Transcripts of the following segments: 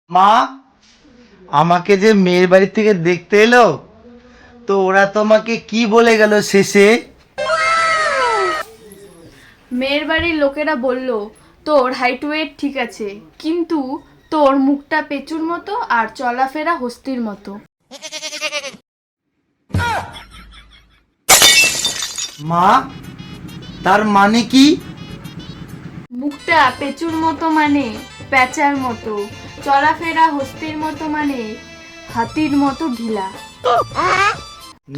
মা, আমাকে যে মেয়ের বাড়ি থেকে দেখতে এলো, তো ওরা তোমাকে কি বলে গেল শেষে? মেয়ের বাড়ির লোকেরা বলল তোর হাইট ওয়েট ঠিক আছে, কিন্তু তোর মুখটা পেঁচুর মতো আর চলাফেরা হস্তির মতো। মা, তার মানে কি? মুখটা পেঁচুর মতো মানে প্যাঁচার মতো, চলাফেরা হস্তির মতো মানে হাতির মতো ঢিলা।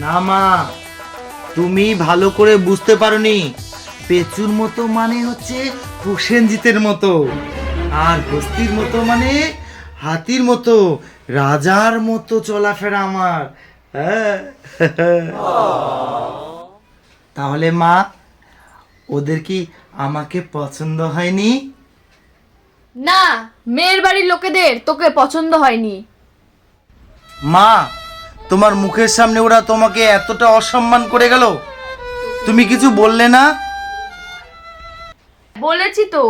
না মা, তুমি ভালো করে বুঝতে পারোনি। পেঁচুর মতো মানে হচ্ছে প্রসেনজিতের মতো, আর হস্তির মতো মানে হাতির মতো, রাজার মতো চলাফেরা আমার। হ্যাঁ। তাহলে মা, ওদের কি আমাকে পছন্দ হয়নি? না, মেয়ের বাড়ির লোকেদের তোকে পছন্দ হয়নি। মা, তোমার মুখের সামনে ওরা তোমাকে এতটা অসম্মান করে গেল, তুমি কিছু বললে না? বলেছি তো।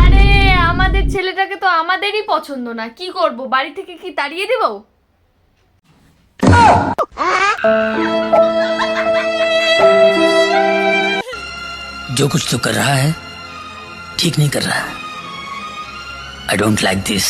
আরে আমাদের ছেলেটাকে তো আমাদেরই পছন্দ না, কি করব, বাড়ি থেকে কি তাড়িয়ে দেব? जो कुछ तो कर रहा है ठीक नहीं कर रहा है। I don't like this.